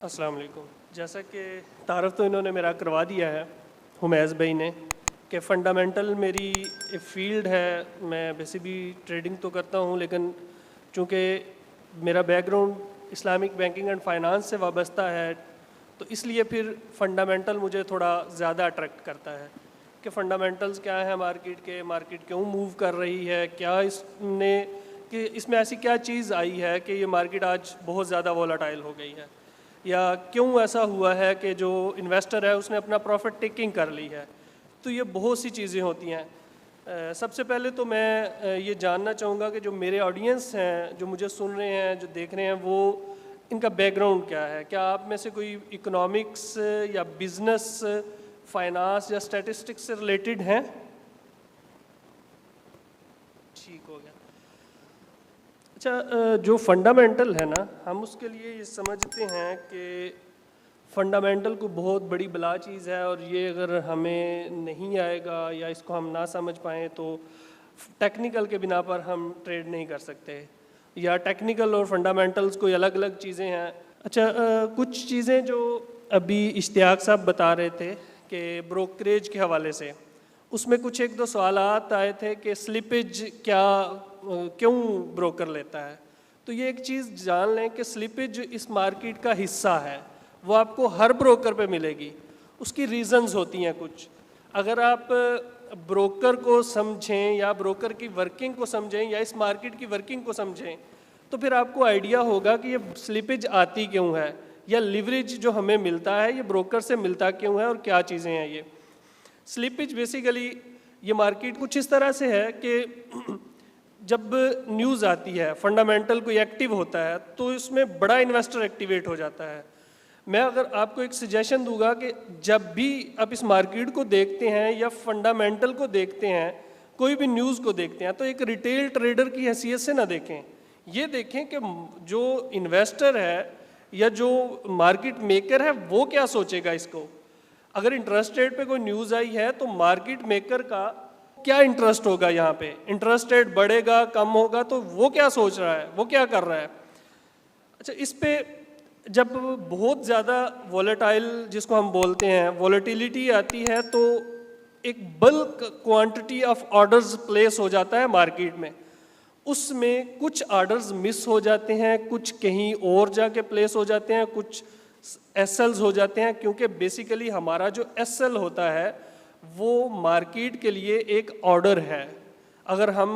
अस्सलाम वालेकुम। जैसा कि तारफ़ तो इन्होंने मेरा करवा दिया है हुमैज़ भाई ने कि फ़ंडामेंटल मेरी एक फ़ील्ड है। मैं वैसे भी ट्रेडिंग तो करता हूँ, लेकिन चूँकि मेरा background Islamic banking and finance से वाबस्ता है, तो इसलिए फिर फ़ंडामेंटल मुझे थोड़ा ज़्यादा अट्रैक्ट करता है कि फ़ंडामेंटल्स क्या है मार्केट के, मार्केट क्यों मूव कर रही है, क्या इसने कि इसमें ऐसी क्या चीज़ आई है कि ये मार्केट आज बहुत ज़्यादा वोलेटाइल हो गई है, या क्यों ऐसा हुआ है कि जो इन्वेस्टर है उसने अपना प्रॉफिट टेकिंग कर ली है। तो ये बहुत सी चीज़ें होती हैं। सबसे पहले तो मैं ये जानना चाहूँगा कि जो मेरे ऑडियंस हैं, जो मुझे सुन रहे हैं, जो देख रहे हैं, वो इनका बैकग्राउंड क्या है। क्या आप में से कोई इकोनॉमिक्स या बिज़नेस, फाइनेंस या स्टैटिस्टिक्स से रिलेटेड हैं? ठीक हो गया। अच्छा, जो फंडामेंटल है ना, हम उसके लिए ये समझते हैं कि फंडामेंटल को बहुत बड़ी बला चीज़ है, और ये अगर हमें नहीं आएगा या इसको हम ना समझ पाएँ तो टेक्निकल के बिना पर हम ट्रेड नहीं कर सकते, या टेक्निकल और फंडामेंटल्स कोई अलग अलग चीज़ें हैं। अच्छा, कुछ चीज़ें जो अभी इश्तियाक साहब बता रहे थे कि ब्रोकरेज के हवाले से, उसमें कुछ एक दो सवालात आए थे कि स्लिपेज क्या क्यों ब्रोकर लेता है। तो ये एक चीज़ जान लें कि स्लिपेज इस मार्केट का हिस्सा है, वो आपको हर ब्रोकर पे मिलेगी। उसकी रीज़न्स होती हैं कुछ। अगर आप ब्रोकर को समझें या ब्रोकर की वर्किंग को समझें या इस मार्केट की वर्किंग को समझें, तो फिर आपको आइडिया होगा कि ये स्लिपेज आती क्यों है, या लिवरेज जो हमें मिलता है ये ब्रोकर से मिलता क्यों है, और क्या चीज़ें हैं ये। स्लिपेज बेसिकली ये मार्केट कुछ इस तरह से है कि जब न्यूज़ आती है, फंडामेंटल कोई एक्टिव होता है, तो इसमें बड़ा इन्वेस्टर एक्टिवेट हो जाता है। मैं अगर आपको एक सजेशन दूंगा कि जब भी आप इस मार्केट को देखते हैं या फंडामेंटल को देखते हैं, कोई भी न्यूज़ को देखते हैं, तो एक रिटेल ट्रेडर की हैसियत से ना देखें। ये देखें कि जो इन्वेस्टर है या जो मार्केट मेकर है वो क्या सोचेगा इसको। अगर इंटरेस्ट रेट पे कोई न्यूज़ आई है तो मार्केट मेकर का क्या इंटरेस्ट होगा, यहाँ पे इंटरेस्ट रेट बढ़ेगा कम होगा तो वो क्या सोच रहा है, वो क्या कर रहा है। अच्छा, इस पे जब बहुत ज़्यादा वॉलेटाइल जिसको हम बोलते हैं वॉलेटिलिटी आती है, तो एक bulk quantity of orders place हो जाता है मार्केट में। उसमें कुछ ऑर्डर्स मिस हो जाते हैं, कुछ कहीं और जाके प्लेस हो जाते हैं, कुछ एसएल्स हो जाते हैं, क्योंकि बेसिकली हमारा जो एसएल होता है वो मार्केट के लिए एक ऑर्डर है। अगर हम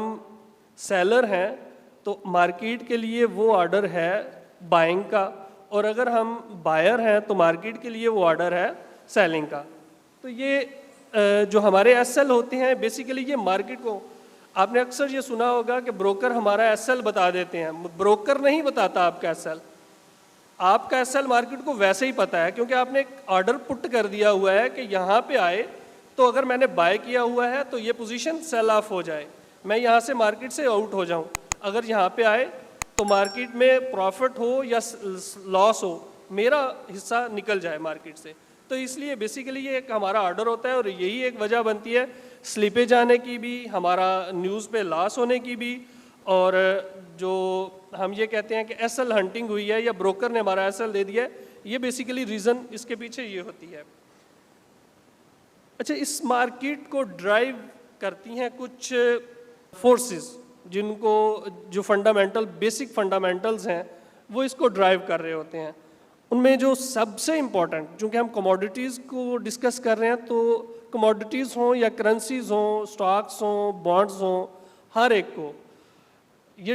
सेलर हैं तो मार्केट के लिए वो ऑर्डर है बाइंग का, और अगर हम बायर हैं तो मार्केट के लिए वो ऑर्डर है सेलिंग का। तो ये जो हमारे एसएल होते हैं बेसिकली ये मार्केट को, आपने अक्सर ये सुना होगा कि ब्रोकर हमारा एसएल बता देते हैं। ब्रोकर नहीं बताता आपका एसएल, आपका एसएल मार्केट को वैसे ही पता है, क्योंकि आपने एक ऑर्डर पुट कर दिया हुआ है कि यहाँ पे आए तो अगर मैंने बाय किया हुआ है तो ये पोजीशन सेल ऑफ हो जाए, मैं यहाँ से मार्केट से आउट हो जाऊँ। अगर यहाँ पे आए तो मार्केट में प्रॉफिट हो या लॉस हो, मेरा हिस्सा निकल जाए मार्केट से। तो इसलिए बेसिकली ये एक हमारा ऑर्डर होता है, और यही एक वजह बनती है स्लिपेज आने की भी, हमारा न्यूज़ पे लॉस होने की भी, और जो हम ये कहते हैं कि एसएल हंटिंग हुई है या ब्रोकर ने हमारा एसएल दे दिया है, ये बेसिकली रीज़न इसके पीछे ये होती है। अच्छा, इस मार्केट को ड्राइव करती हैं कुछ फोर्सेस, जिनको जो फंडामेंटल बेसिक फंडामेंटल्स हैं वो इसको ड्राइव कर रहे होते हैं। उनमें जो सबसे इम्पोर्टेंट, चूँकि हम कमोडिटीज़ को डिस्कस कर रहे हैं, तो कमोडिटीज़ हों या करेंसीज़ हों, स्टॉक्स हों, बॉन्ड्स हों, हर एक को ये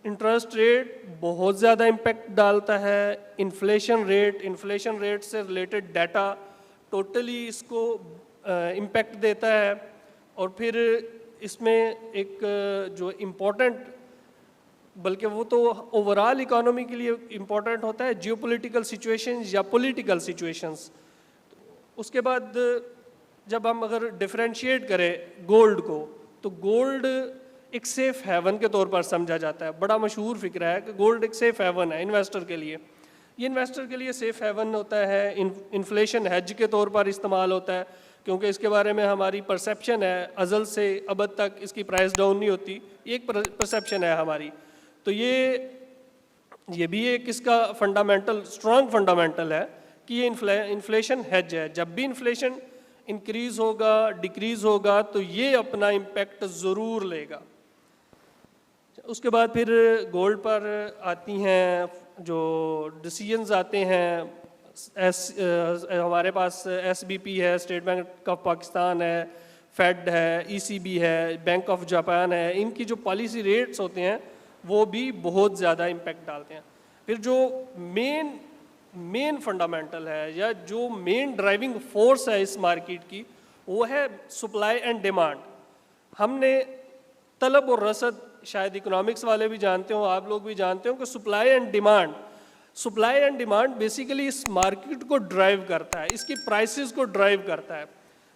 इंटरेस्ट रेट बहुत ज़्यादा इम्पेक्ट डालता है। इन्फ्लेशन रेट से रिलेटेड डाटा टोटली इसको इम्पेक्ट देता है। और फिर इसमें एक जो इम्पोर्टेंट, बल्कि वो तो ओवरऑल इकोनॉमी के लिए इम्पोर्टेंट होता है, जियोपॉलिटिकल सिचुएशंस या पॉलिटिकल सिचुएशंस। उसके बाद जब हम अगर डिफरेंशिएट करें गोल्ड को, तो गोल्ड एक सेफ हेवन के तौर पर समझा जाता है। बड़ा मशहूर फिक्र है कि गोल्ड एक सेफ हेवन है इन्वेस्टर के लिए। ये इन्वेस्टर के लिए सेफ हेवन होता है, इन्फ्लेशन हेज के तौर पर इस्तेमाल होता है, क्योंकि इसके बारे में हमारी परसेप्शन है अज़ल से अबद तक इसकी प्राइस डाउन नहीं होती, एक परसेप्शन है हमारी। तो ये ये भी एक इसका फंडामेंटल, स्ट्रॉन्ग फंडामेंटल है कि ये इन्फ्लेशन हेज है। जब भी इन्फ्लेशन इंक्रीज होगा, डिक्रीज होगा, तो ये अपना इम्पैक्ट ज़रूर लेगा। उसके बाद फिर गोल्ड पर आती हैं जो डिसीजंस आते हैं। हमारे पास SBP है, स्टेट बैंक ऑफ पाकिस्तान है, फेड है, ECB है, बैंक ऑफ जापान है। इनकी जो पॉलिसी रेट्स होते हैं वो भी बहुत ज़्यादा इम्पैक्ट डालते हैं। फिर जो मेन फंडामेंटल है या जो मेन ड्राइविंग फोर्स है इस मार्केट की, वो है सप्लाई एंड डिमांड। हमने तलब और रसद, शायद इकोनॉमिक्स वाले भी जानते हो, आप लोग भी जानते हो कि सप्लाई एंड डिमांड बेसिकली इस मार्केट को ड्राइव करता है, इसकी प्राइसेस को ड्राइव करता है।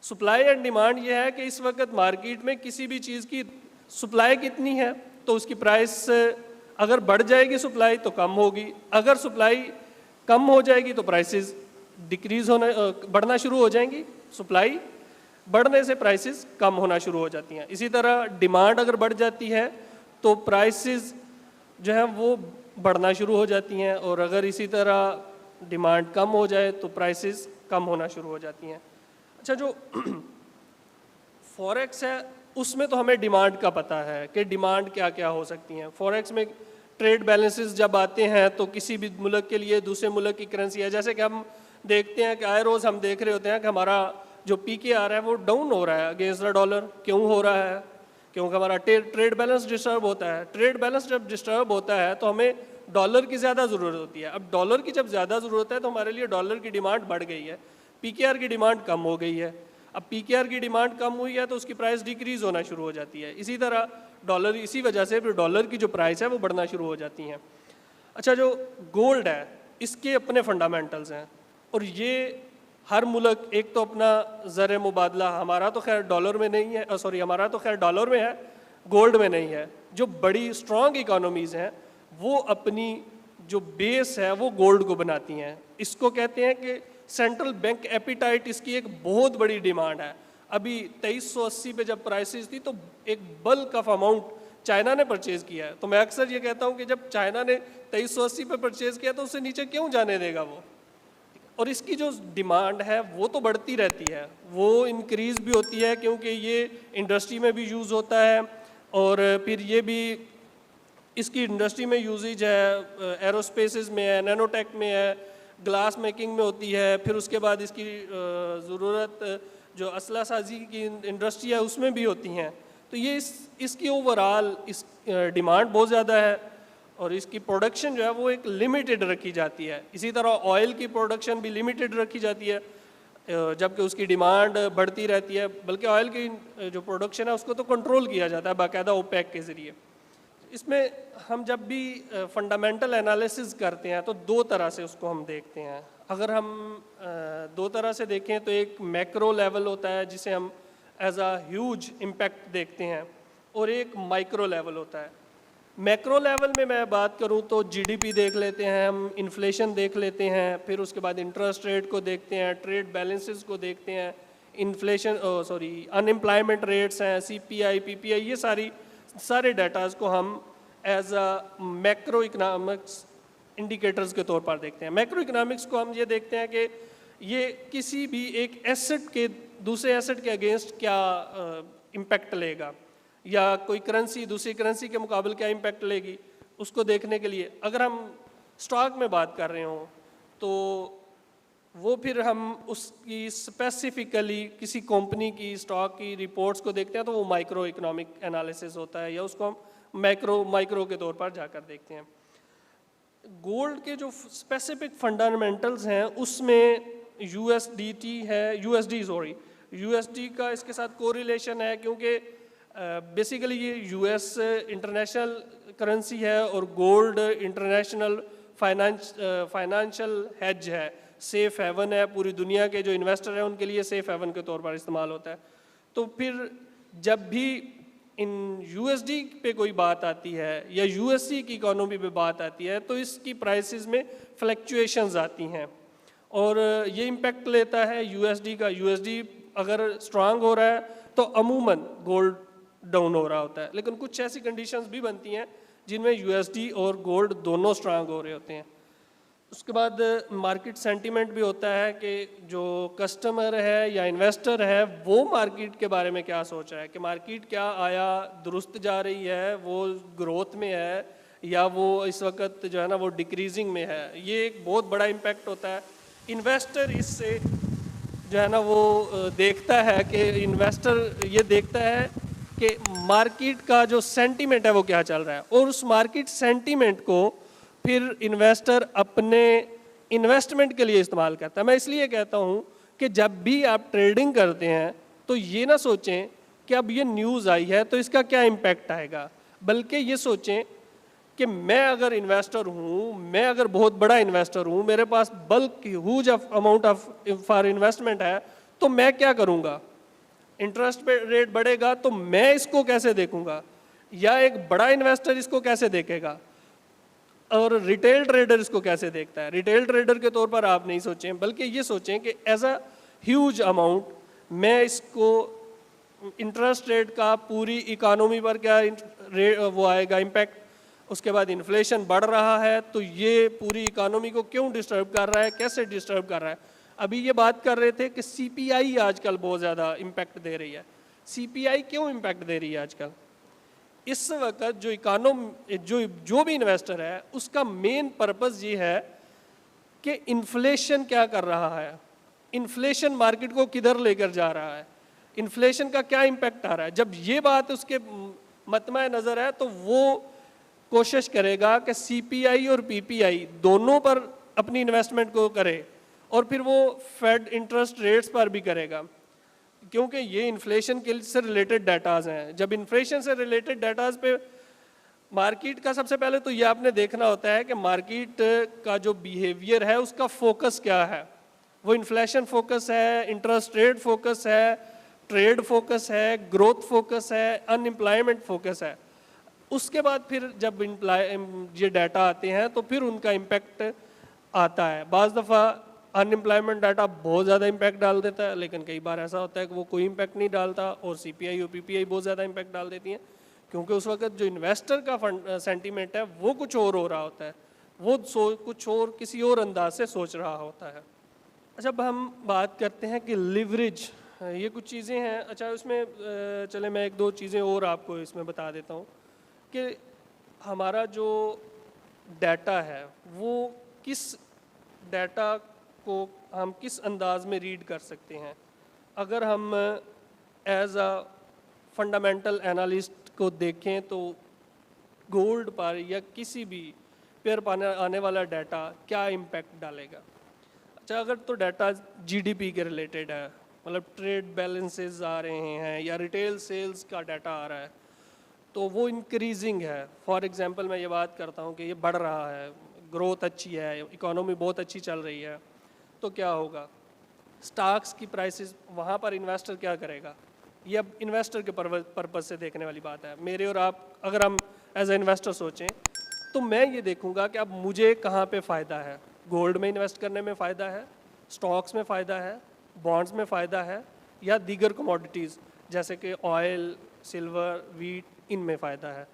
सप्लाई एंड डिमांड ये है कि इस वक्त मार्केट में किसी भी चीज़ की सप्लाई कितनी है तो उसकी प्राइस अगर बढ़ जाएगी सप्लाई तो कम होगी, अगर सप्लाई कम हो जाएगी तो प्राइसेस बढ़ना शुरू हो जाएंगी, सप्लाई बढ़ने से प्राइसेस कम होना शुरू हो जाती हैं। इसी तरह डिमांड अगर बढ़ जाती है तो प्राइसेस जो है वो बढ़ना शुरू हो जाती हैं, और अगर इसी तरह डिमांड कम हो जाए तो प्राइसेस कम होना शुरू हो जाती हैं। अच्छा, जो फॉरेक्स है उसमें तो हमें डिमांड का पता है कि डिमांड क्या क्या हो सकती हैं। फॉरेक्स में ट्रेड बैलेंसेस जब आते हैं तो किसी भी मुल्क के लिए दूसरे मुल्क की करेंसी है, जैसे कि हम देखते हैं कि आए रोज़ हम देख रहे होते हैं कि हमारा जो PKR है वो डाउन हो रहा है अगेंस्ट द डॉलर। क्यों हो रहा है? क्योंकि हमारा ट्रेड बैलेंस डिस्टर्ब होता है। ट्रेड बैलेंस जब डिस्टर्ब होता है तो हमें डॉलर की ज़्यादा ज़रूरत होती है। अब डॉलर की जब ज़्यादा ज़रूरत है तो हमारे लिए डॉलर की डिमांड बढ़ गई है, PKR की डिमांड कम हो गई है। अब PKR की डिमांड कम हुई है तो उसकी प्राइस डिक्रीज होना शुरू हो जाती है। इसी तरह डॉलर, इसी वजह से फिर डॉलर की जो प्राइस है वो बढ़ना शुरू हो जाती हैं। अच्छा, जो गोल्ड है इसके अपने फंडामेंटल्स हैं, और ये हर मुल्क, एक तो अपना ज़र मुबादला, हमारा तो खैर डॉलर में नहीं है, हमारा तो खैर डॉलर में है, गोल्ड में नहीं है। जो बड़ी स्ट्रॉन्ग इकोनॉमीज़ हैं वो अपनी जो बेस है वो गोल्ड को बनाती हैं। इसको कहते हैं कि सेंट्रल बैंक एपिटाइट, इसकी एक बहुत बड़ी डिमांड है। अभी 2380 पे जब प्राइसेस थी तो एक बल्क ऑफ अमाउंट चाइना ने परचेज किया है। तो मैं अक्सर ये कहता हूँ कि जब चाइना ने 2380 पे परचेज किया तो उससे नीचे क्यों जाने देगा वो। और इसकी जो डिमांड है वो तो बढ़ती रहती है, वो इंक्रीज़ भी होती है क्योंकि ये इंडस्ट्री में भी यूज़ होता है, और फिर ये भी इसकी इंडस्ट्री में यूजेज है, एरोस्पेसेस में है, नैनोटेक में है, ग्लास मेकिंग में होती है। फिर उसके बाद इसकी ज़रूरत जो असला साजी की इंडस्ट्री है उसमें भी होती हैं। तो ये इसकी ओवरऑल इस डिमांड बहुत ज़्यादा है, और इसकी प्रोडक्शन जो है वो एक लिमिटेड रखी जाती है। इसी तरह ऑयल की प्रोडक्शन भी लिमिटेड रखी जाती है, जबकि उसकी डिमांड बढ़ती रहती है। बल्कि ऑयल की जो प्रोडक्शन है उसको तो कंट्रोल किया जाता है बाकायदा ओपेक के ज़रिए। इसमें हम जब भी फंडामेंटल एनालिसिस करते हैं तो दो तरह से उसको हम देखते हैं। अगर हम दो तरह से देखें तो एक मैक्रो लेवल होता है जिसे हम एज अ ह्यूज इम्पैक्ट देखते हैं, और एक माइक्रो लेवल होता है। मैक्रो लेवल में मैं बात करूं तो GDP देख लेते हैं हम, इन्फ्लेशन देख लेते हैं, फिर उसके बाद इंटरेस्ट रेट को देखते हैं, ट्रेड बैलेंसेस को देखते हैं, अनएम्प्लॉयमेंट रेट्स हैं, CPI, PPI, ये सारे डाटाज को हम as a macroeconomics indicators के तौर पर देखते हैं। मैक्रो इकोनॉमिक्स को हम ये देखते हैं कि ये किसी भी एक एसेट के दूसरे एसेट के अगेंस्ट क्या इम्पैक्ट लेगा, या कोई करेंसी दूसरी करेंसी के मुकाबले क्या इम्पैक्ट लेगी, उसको देखने के लिए अगर हम स्टॉक में बात कर रहे हों तो वो फिर हम उसकी स्पेसिफिकली किसी कंपनी की स्टॉक की रिपोर्ट्स को देखते हैं तो वो माइक्रो इकोनॉमिक एनालिसिस होता है, या उसको हम माइक्रो के तौर पर जाकर देखते हैं। गोल्ड के जो स्पेसिफिक फंडामेंटल्स हैं उसमें USD का इसके साथ कोरिलेशन है, क्योंकि बेसिकली ये US इंटरनेशनल करेंसी है और गोल्ड इंटरनेशनल फाइनेंशियल हेज है, सेफ हेवन है। पूरी दुनिया के जो इन्वेस्टर हैं उनके लिए सेफ हेवन के तौर पर इस्तेमाल होता है। तो फिर जब भी इन USD पे कोई बात आती है या USC की इकोनॉमी पे बात आती है तो इसकी प्राइसेस में फ्लक्चुएशंस आती हैं, और ये इम्पैक्ट लेता है USD का। USD अगर स्ट्रांग हो रहा है तो अमूमन गोल्ड डाउन हो रहा होता है, लेकिन कुछ ऐसी कंडीशंस भी बनती हैं जिनमें यूएसडी और गोल्ड दोनों स्ट्रांग हो रहे होते हैं। उसके बाद मार्केट सेंटीमेंट भी होता है कि जो कस्टमर है या इन्वेस्टर है वो मार्केट के बारे में क्या सोच रहा है, कि मार्केट क्या आया दुरुस्त जा रही है, वो ग्रोथ में है, या वो इस वक्त जो है ना वो डिक्रीजिंग में है। ये एक बहुत बड़ा इम्पैक्ट होता है। इन्वेस्टर इससे जो है ना वो देखता है कि इन्वेस्टर ये देखता है कि मार्केट का जो सेंटीमेंट है वो क्या चल रहा है, और उस मार्केट सेंटीमेंट को फिर इन्वेस्टर अपने इन्वेस्टमेंट के लिए इस्तेमाल करता है। मैं इसलिए कहता हूँ कि जब भी आप ट्रेडिंग करते हैं तो ये ना सोचें कि अब ये न्यूज़ आई है तो इसका क्या इम्पैक्ट आएगा, बल्कि ये सोचें कि मैं अगर इन्वेस्टर हूँ, मैं अगर बहुत बड़ा इन्वेस्टर हूँ, मेरे पास bulk huge amount of for investment है, तो मैं क्या करूँगा। इंटरेस्ट रेट बढ़ेगा तो मैं इसको कैसे देखूँगा, या एक बड़ा इन्वेस्टर इसको कैसे देखेगा, और रिटेल ट्रेडर इसको कैसे देखता है। रिटेल ट्रेडर के तौर पर आप नहीं सोचें, बल्कि ये सोचें कि एज अ ह्यूज अमाउंट मैं इसको इंटरेस्ट रेट का पूरी इकोनॉमी पर क्या वो आएगा इम्पैक्ट। उसके बाद इन्फ्लेशन बढ़ रहा है तो ये पूरी इकोनॉमी को क्यों डिस्टर्ब कर रहा है, कैसे डिस्टर्ब कर रहा है। अभी ये बात कर रहे थे कि सीपीआई आजकल बहुत ज़्यादा इम्पैक्ट दे रही है। सीपीआई क्यों इम्पैक्ट दे रही है आजकल? इस वक्त जो भी इन्वेस्टर है उसका मेन पर्पस ये है कि इन्फ्लेशन क्या कर रहा है, इन्फ्लेशन मार्केट को किधर लेकर जा रहा है, इन्फ्लेशन का क्या इम्पैक्ट आ रहा है। जब ये बात उसके मतमे नज़र है तो वो कोशिश करेगा कि सीपीआई और पीपीआई दोनों पर अपनी इन्वेस्टमेंट को करे, और फिर वो फेड इंटरेस्ट रेट्स पर भी करेगा, क्योंकि ये इन्फ्लेशन के से रिलेटेड डाटाज हैं। जब इन्फ्लेशन से रिलेटेड डाटाज पे मार्केट का सबसे पहले तो ये आपने देखना होता है कि मार्केट का जो बिहेवियर है उसका फोकस क्या है। वो इन्फ्लेशन फोकस है, इंटरेस्ट रेट फोकस है, ट्रेड फोकस है, ग्रोथ फोकस है, अनएम्प्लॉयमेंट फोकस है। उसके बाद फिर जब ये डाटा आते हैं तो फिर उनका इम्पैक्ट आता है। बाज़ दफ़ा अनएम्प्लॉयमेंट डाटा बहुत ज़्यादा इम्पैक्ट डाल देता है, लेकिन कई बार ऐसा होता है कि वो कोई इम्पैक्ट नहीं डालता, और सीपीआई और पीपीआई बहुत ज़्यादा इम्पैक्ट डाल देती हैं, क्योंकि उस वक्त जो इन्वेस्टर का फंड सेंटीमेंट है वो कुछ और हो रहा होता है, वो कुछ और किसी और अंदाज से सोच रहा होता है। अच्छा, अब हम बात करते हैं कि लिवरेज, ये कुछ चीज़ें हैं। अच्छा, उसमें चले मैं एक दो चीज़ें और आपको इसमें बता देता हूँ कि हमारा जो डाटा है वो किस डाटा को हम किस अंदाज में रीड कर सकते हैं। अगर हम एज अ फंडामेंटल एनालिस्ट को देखें तो गोल्ड पर या किसी भी पेयर पर आने वाला डाटा क्या इम्पैक्ट डालेगा। अच्छा, अगर तो डाटा जीडीपी के रिलेटेड है, मतलब ट्रेड बैलेंसेस आ रहे हैं या रिटेल सेल्स का डाटा आ रहा है, तो वो इंक्रीजिंग है। फॉर एग्जांपल मैं ये बात करता हूँ कि ये बढ़ रहा है, ग्रोथ अच्छी है, इकोनॉमी बहुत अच्छी चल रही है, तो क्या होगा, स्टॉक्स की प्राइसेस, वहाँ पर इन्वेस्टर क्या करेगा। ये अब इन्वेस्टर के पर्पज़ से देखने वाली बात है। मेरे और आप अगर हम एज ए इन्वेस्टर सोचें तो मैं ये देखूँगा कि अब मुझे कहाँ पे फ़ायदा है। गोल्ड में इन्वेस्ट करने में फ़ायदा है, स्टॉक्स में फ़ायदा है, बॉन्ड्स में फ़ायदा है, या दीगर कमोडिटीज़ जैसे कि ऑयल, सिल्वर, वीट, इनमें फ़ायदा है।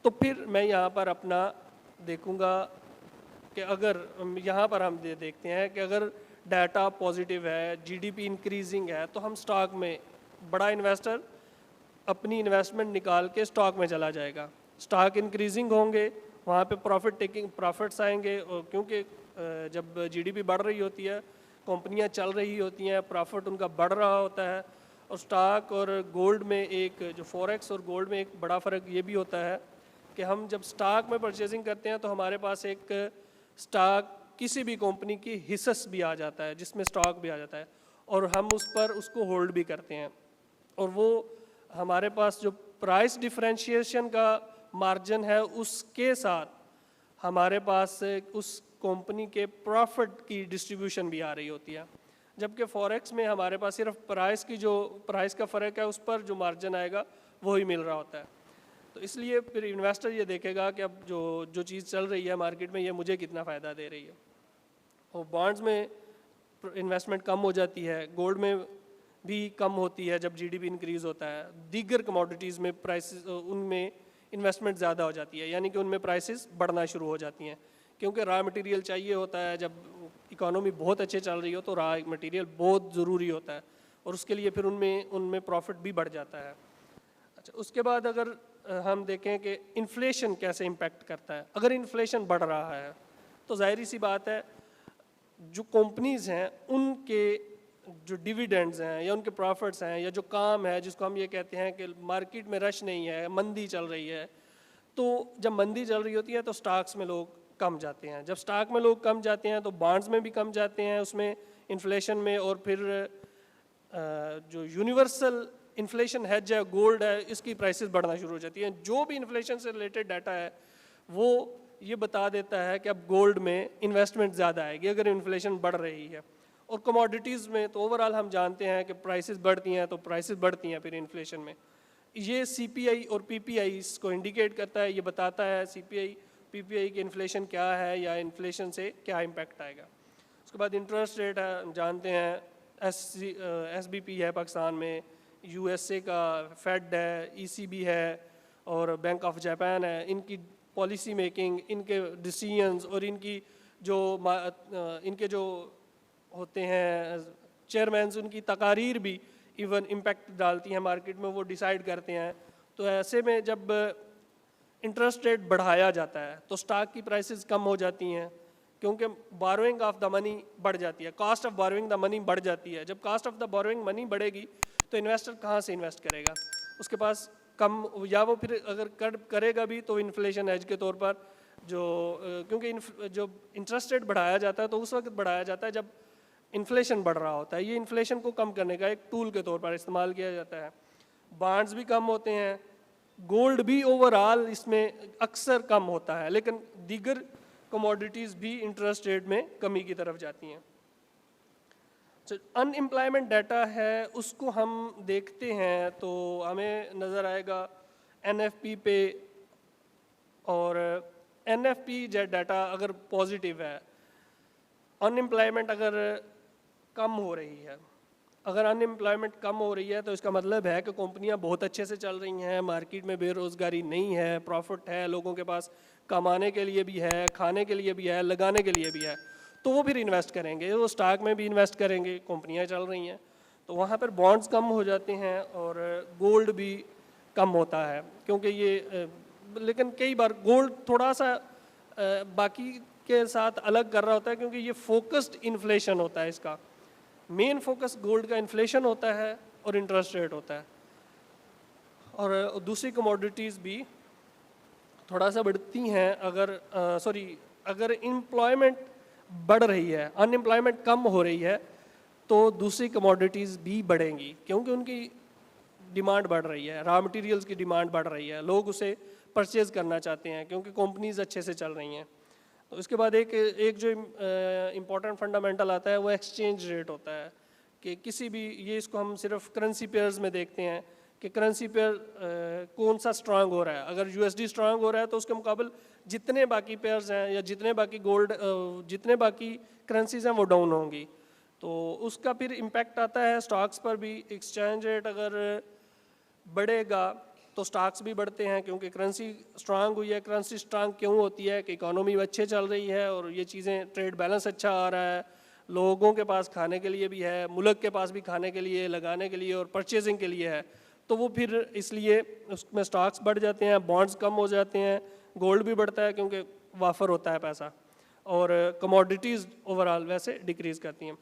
तो फिर मैं यहाँ पर अपना देखूँगा कि अगर यहाँ पर हम देखते हैं कि अगर डाटा पॉजिटिव है, जीडीपी इंक्रीजिंग है, तो हम स्टॉक में, बड़ा इन्वेस्टर अपनी इन्वेस्टमेंट निकाल के स्टॉक में चला जाएगा। स्टॉक इंक्रीजिंग होंगे, वहाँ पे प्रॉफिट्स आएंगे, और क्योंकि जब जीडीपी बढ़ रही होती है, कंपनियाँ चल रही होती हैं, प्रॉफिट उनका बढ़ रहा होता है। और स्टॉक और गोल्ड में एक जो फॉरेक्स और गोल्ड में एक बड़ा फ़र्क ये भी होता है कि हम जब स्टॉक में परचेजिंग करते हैं तो हमारे पास एक स्टॉक किसी भी कंपनी की हिस्स भी आ जाता है, जिसमें स्टॉक भी आ जाता है, और हम उस पर उसको होल्ड भी करते हैं, और वो हमारे पास जो प्राइस डिफरेंशिएशन का मार्जिन है उसके साथ हमारे पास उस कंपनी के प्रॉफिट की डिस्ट्रीब्यूशन भी आ रही होती है। जबकि फॉरेक्स में हमारे पास सिर्फ प्राइस का फ़र्क है, उस पर जो मार्जिन आएगा वही मिल रहा होता है। तो इसलिए फिर इन्वेस्टर ये देखेगा कि अब जो चीज़ चल रही है मार्केट में, ये मुझे कितना फ़ायदा दे रही है। और बॉन्ड्स में इन्वेस्टमेंट कम हो जाती है, गोल्ड में भी कम होती है जब जीडीपी इंक्रीज़ होता है, दीगर कमोडिटीज़ में प्राइसेस उनमें इन्वेस्टमेंट ज़्यादा हो जाती है, यानी कि उनमें प्राइसेस बढ़ना शुरू हो जाती हैं, क्योंकि रॉ मटेरियल चाहिए होता है। जब इकोनॉमी बहुत अच्छे चल रही हो तो रॉ मटेरियल बहुत ज़रूरी होता है, और उसके लिए फिर उनमें उनमें प्रॉफिट भी बढ़ जाता है। अच्छा, उसके बाद अगर हम देखें कि इन्फ्लेशन कैसे इम्पेक्ट करता है, अगर इन्फ्लेशन बढ़ रहा है तो जाहिर सी बात है जो कंपनीज़ हैं उनके जो डिविडेंड्स हैं या उनके प्रॉफिट्स हैं या जो काम है जिसको हम ये कहते हैं कि मार्केट में रश नहीं है, मंदी चल रही है, तो जब मंदी चल रही होती है तो स्टॉक्स में लोग कम जाते हैं। जब स्टॉक में लोग कम जाते हैं तो बॉन्ड्स में भी कम जाते हैं, उसमें इन्फ्लेशन में, और फिर जो यूनिवर्सल इन्फ्लेशन हेज है, गोल्ड है, इसकी प्राइसेस बढ़ना शुरू हो जाती हैं। जो भी इन्फ्लेशन से रिलेटेड डाटा है वो ये बता देता है कि अब गोल्ड में इन्वेस्टमेंट ज़्यादा आएगी अगर इन्फ्लेशन बढ़ रही है। और कमोडिटीज़ में तो ओवरऑल हम जानते हैं कि प्राइसेस बढ़ती हैं तो प्राइसेस बढ़ती हैं फिर इन्फ्लेशन में। ये CPI और PPI इसको इंडिकेट करता है, ये बताता है CPI PPI की इन्फ्लेशन क्या है या इन्फ्लेशन से क्या इम्पैक्ट आएगा। उसके बाद इंटरेस्ट रेट है, हम जानते हैं SBP है पाकिस्तान में, USA का फेड है, ECB है और बैंक ऑफ जापान है। इनकी पॉलिसी मेकिंग, इनके डिसीजंस और इनके जो होते हैं चेयरमैन्स, उनकी तकारीर भी इवन इम्पैक्ट डालती हैं मार्केट में, वो डिसाइड करते हैं। तो ऐसे में जब इंटरेस्ट रेट बढ़ाया जाता है तो स्टॉक की प्राइसेस कम हो जाती हैं, क्योंकि बोरोइंग ऑफ द मनी बढ़ जाती है, cost of borrowing the money बढ़ जाती है। जब cost of the borrowing money बढ़ेगी तो इन्वेस्टर कहाँ से इन्वेस्ट करेगा, उसके पास कम, या वो फिर अगर करेगा भी तो इन्फ्लेशन एज के तौर पर क्योंकि जो इंटरेस्ट रेट बढ़ाया जाता है तो उस वक्त बढ़ाया जाता है जब इन्फ्लेशन बढ़ रहा होता है। ये इन्फ्लेशन को कम करने का एक टूल के तौर पर इस्तेमाल किया जाता है। बॉन्ड्स भी कम होते हैं, गोल्ड भी ओवरऑल इसमें अक्सर कम होता है, लेकिन दीगर कमोडिटीज़ भी इंटरेस्ट रेट में कमी की तरफ जाती हैं। अनएम्प्लॉयमेंट डाटा है, उसको हम देखते हैं तो हमें नज़र आएगा NFP पे, और NFP डाटा अगर पॉजिटिव है, अनएम्प्लॉयमेंट अगर कम हो रही है, अगर अनएम्प्लॉयमेंट कम हो रही है तो इसका मतलब है कि कंपनियां बहुत अच्छे से चल रही हैं, मार्केट में बेरोज़गारी नहीं है, प्रॉफिट है, लोगों के पास कमाने के लिए भी है, खाने के लिए भी है, लगाने के लिए भी है, तो वो फिर इन्वेस्ट करेंगे, वो स्टॉक में भी इन्वेस्ट करेंगे, कंपनियां चल रही हैं। तो वहाँ पर बॉन्ड्स कम हो जाते हैं और गोल्ड भी कम होता है, क्योंकि ये लेकिन कई बार गोल्ड थोड़ा सा बाकी के साथ अलग कर रहा होता है, क्योंकि ये फोकस्ड इन्फ्लेशन होता है, इसका मेन फोकस गोल्ड का इन्फ्लेशन होता है और इंटरेस्ट रेट होता है। और दूसरी कमोडिटीज़ भी थोड़ा सा बढ़ती हैं अगर एम्प्लॉयमेंट बढ़ रही है, अनएम्प्लॉयमेंट कम हो रही है, तो दूसरी कमोडिटीज़ भी बढ़ेंगी, क्योंकि उनकी डिमांड बढ़ रही है, रॉ मटेरियल्स की डिमांड बढ़ रही है, लोग उसे परचेज करना चाहते हैं क्योंकि कंपनीज अच्छे से चल रही हैं। तो इसके बाद एक जो इम्पोर्टेंट फंडामेंटल आता है वो एक्सचेंज रेट होता है, कि किसी भी, ये इसको हम सिर्फ करेंसी पेयर्स में देखते हैं कि करेंसी पेयर कौन सा स्ट्रांग हो रहा है। अगर USD स्ट्रांग हो रहा है तो उसके मुकाबले जितने बाकी पेयर्स हैं या जितने बाकी करेंसीज हैं वो डाउन होंगी, तो उसका फिर इम्पैक्ट आता है स्टॉक्स पर भी। एक्सचेंज रेट अगर बढ़ेगा तो स्टॉक्स भी बढ़ते हैं, क्योंकि करेंसी स्ट्रांग हुई है। करेंसी स्ट्रांग क्यों होती है कि इकोनॉमी अच्छे चल रही है और ये चीज़ें, ट्रेड बैलेंस अच्छा आ रहा है, लोगों के पास खाने के लिए भी है, मुल्क के पास भी खाने के लिए, लगाने के लिए और परचेजिंग के लिए है, तो वो फिर इसलिए उसमें स्टॉक्स बढ़ जाते हैं, बॉन्ड्स कम हो जाते हैं, गोल्ड भी बढ़ता है क्योंकि वाफर होता है पैसा, और कमोडिटीज़ ओवरऑल वैसे डिक्रीज़ करती हैं।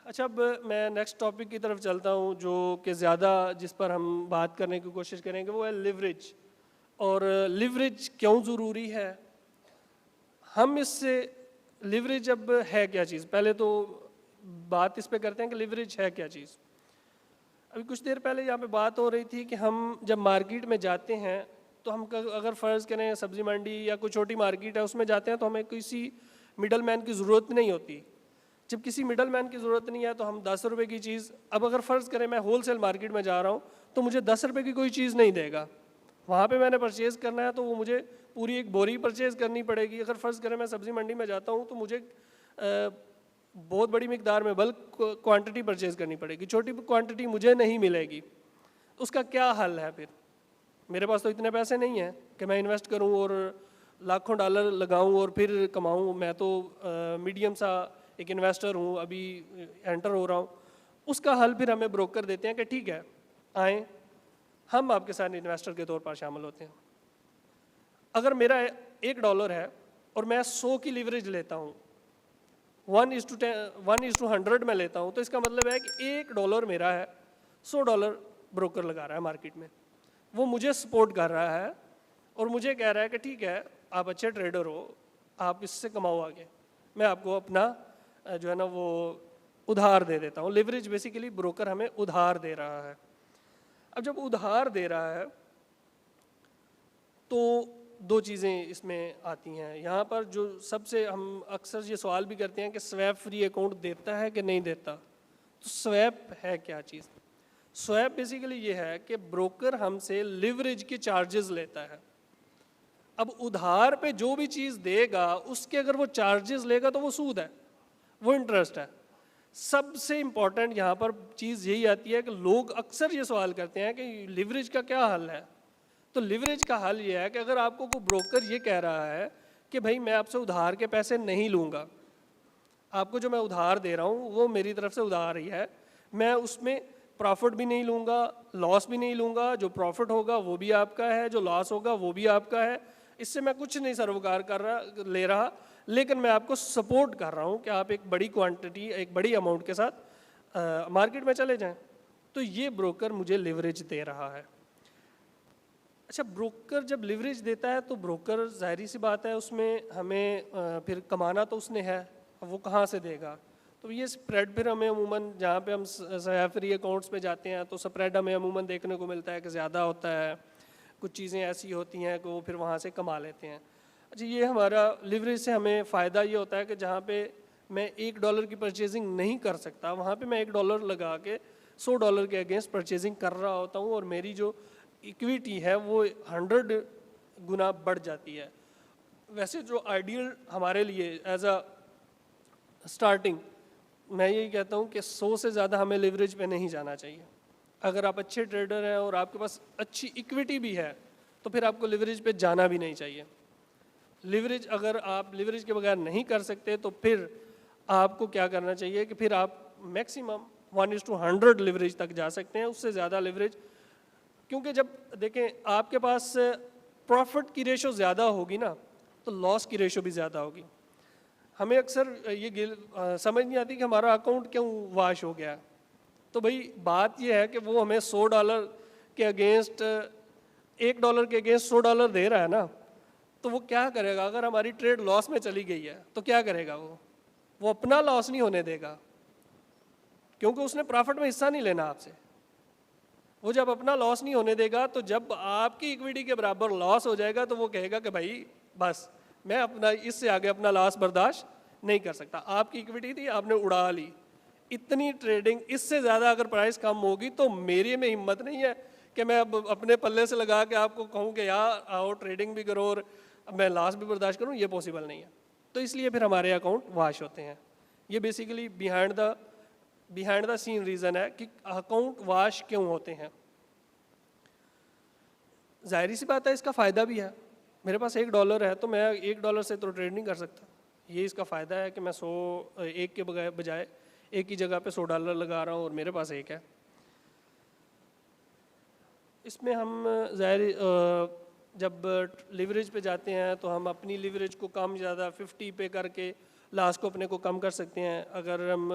अच्छा, अब मैं नेक्स्ट टॉपिक की तरफ चलता हूँ, जो कि ज़्यादा जिस पर हम बात करने की कोशिश करेंगे वो है लिवरेज। और लिवरेज क्यों ज़रूरी है, हम इससे लिवरेज अब है क्या चीज़, पहले तो बात इस पे करते हैं कि लिवरेज है क्या चीज़। अभी कुछ देर पहले यहाँ पे बात हो रही थी कि हम जब मार्केट में जाते हैं तो हम अगर फ़र्ज़ करें सब्ज़ी मंडी या कोई छोटी मार्केट है उसमें जाते हैं तो हमें किसी मिडल मैन की ज़रूरत नहीं होती। जब किसी मिडल मैन की ज़रूरत नहीं है तो हम 10 रुपये की चीज़, अब अगर फ़र्ज़ करें मैं होलसेल मार्केट में जा रहा हूँ तो मुझे 10 रुपये की कोई चीज़ नहीं देगा, वहाँ पे मैंने परचेज़ करना है तो वो मुझे पूरी एक बोरी परचेज़ करनी पड़ेगी। अगर फ़र्ज़ करें मैं सब्ज़ी मंडी में जाता हूँ तो मुझे बहुत बड़ी मिकदार में बल्क क्वांटिटी परचेज़ करनी पड़ेगी, छोटी क्वांटिटी मुझे नहीं मिलेगी। उसका क्या हल है फिर? मेरे पास तो इतने पैसे नहीं हैं कि मैं इन्वेस्ट करूं और लाखों डॉलर लगाऊं और फिर कमाऊं। मैं तो मीडियम सा एक इन्वेस्टर हूं, अभी एंटर हो रहा हूं। उसका हल फिर हमें ब्रोकर देते हैं कि ठीक है, आएँ, हम आपके साथ इन्वेस्टर के तौर पर शामिल होते हैं। अगर मेरा $1 है और मैं 100 की लीवरेज लेता हूँ, 1:100 में लेता हूँ, तो इसका मतलब है कि $1 मेरा है, $100 ब्रोकर लगा रहा है मार्केट में। वो मुझे सपोर्ट कर रहा है और मुझे कह रहा है कि ठीक है, आप अच्छे ट्रेडर हो, आप इससे कमाओ आगे, मैं आपको अपना जो है ना वो उधार दे देता हूँ। लिवरेज बेसिकली ब्रोकर हमें उधार दे रहा है। अब जब उधार दे रहा है तो दो चीज़ें इसमें आती हैं। यहाँ पर जो सबसे हम अक्सर ये सवाल भी करते हैं कि स्वैप फ्री अकाउंट देता है कि नहीं देता। तो स्वैप है क्या चीज़? स्वैप बेसिकली ये है कि ब्रोकर हमसे लिवरेज के चार्जेस लेता है। अब उधार पे जो भी चीज़ देगा उसके अगर वो चार्जेस लेगा तो वो सूद है, वो इंटरेस्ट है। सबसे इम्पॉर्टेंट यहाँ पर चीज़ यही आती है कि लोग अक्सर ये सवाल करते हैं कि लिवरेज का क्या हल है। तो लिवरेज का हल ये है कि अगर आपको कोई ब्रोकर ये कह रहा है कि भाई मैं आपसे उधार के पैसे नहीं लूँगा, आपको जो मैं उधार दे रहा हूँ वो मेरी तरफ से उधार ही है, मैं उसमें प्रॉफिट भी नहीं लूँगा, लॉस भी नहीं लूँगा, जो प्रॉफिट होगा वो भी आपका है, जो लॉस होगा वो भी आपका है, इससे मैं कुछ नहीं सरोकार कर रहा ले रहा, लेकिन मैं आपको सपोर्ट कर रहा हूँ कि आप एक बड़ी क्वांटिटी, एक बड़ी अमाउंट के साथ मार्केट में चले जाएं। तो ये ब्रोकर मुझे लिवरेज दे रहा है। अच्छा, ब्रोकर जब लिवरेज देता है तो ब्रोकर जाहिर सी बात है उसमें हमें फिर कमाना तो उसने है, अब वो कहाँ से देगा? तो ये स्प्रेड फिर हमें अमूमन जहाँ पे हम फ्री अकाउंट्स पे जाते हैं तो स्प्रेड हमें अमूमन देखने को मिलता है कि ज़्यादा होता है, कुछ चीज़ें ऐसी होती हैं कि वो फिर वहाँ से कमा लेते हैं। अच्छा, ये हमारा लिवरेज से हमें फ़ायदा ये होता है कि जहाँ पे मैं $1 की परचेजिंग नहीं कर सकता, वहाँ पे मैं $1 लगा के $100 के अगेंस्ट परचेजिंग कर रहा होता हूँ और मेरी जो इक्विटी है वो 100 गुना बढ़ जाती है। वैसे जो आइडियल हमारे लिए एज अ स्टार्टिंग, मैं यही कहता हूँ कि 100 से ज़्यादा हमें लिवरेज पे नहीं जाना चाहिए। अगर आप अच्छे ट्रेडर हैं और आपके पास अच्छी इक्विटी भी है तो फिर आपको लिवरेज पे जाना भी नहीं चाहिए। लिवरेज अगर आप लिवरेज के बगैर नहीं कर सकते तो फिर आपको क्या करना चाहिए कि फिर आप मैक्सिमम 1:100 लिवरेज तक जा सकते हैं, उससे ज़्यादा लिवरेज, क्योंकि जब देखें आपके पास प्रॉफिट की रेशो ज़्यादा होगी ना तो लॉस की रेशो भी ज़्यादा होगी। हमें अक्सर ये समझ नहीं आती कि हमारा अकाउंट क्यों वाश हो गया। तो भाई बात ये है कि वो हमें $100 के अगेंस्ट $1 के अगेंस्ट $100 दे रहा है ना, तो वो क्या करेगा? अगर हमारी ट्रेड लॉस में चली गई है तो क्या करेगा? वो अपना लॉस नहीं होने देगा, क्योंकि उसने प्रॉफिट में हिस्सा नहीं लेना आपसे। वो जब अपना लॉस नहीं होने देगा तो जब आपकी इक्विटी के बराबर लॉस हो जाएगा तो वो कहेगा कि भाई बस मैं अपना इससे आगे अपना लॉस बर्दाश्त नहीं कर सकता। आपकी इक्विटी थी, आपने उड़ा ली, इतनी ट्रेडिंग, इससे ज़्यादा अगर प्राइस कम होगी तो मेरे में हिम्मत नहीं है कि मैं अब अपने पल्ले से लगा के आपको कहूँ कि यार आओ ट्रेडिंग भी करो और मैं लॉस भी बर्दाश्त करूँ, ये पॉसिबल नहीं है। तो इसलिए फिर हमारे अकाउंट वाश होते हैं। ये basically behind the scene reason है कि अकाउंट वाश क्यों होते हैं। जाहिर सी बात है इसका फ़ायदा भी है। मेरे पास $1 है तो मैं $1 से तो ट्रेड नहीं कर सकता। ये इसका फ़ायदा है कि मैं 100 के बजाय एक ही जगह पे $100 लगा रहा हूँ और मेरे पास एक है। इसमें हम ज़ाहिर जब लिवरेज पे जाते हैं तो हम अपनी लिवरेज को कम ज़्यादा 50 पे करके लॉस को अपने को कम कर सकते हैं। अगर हम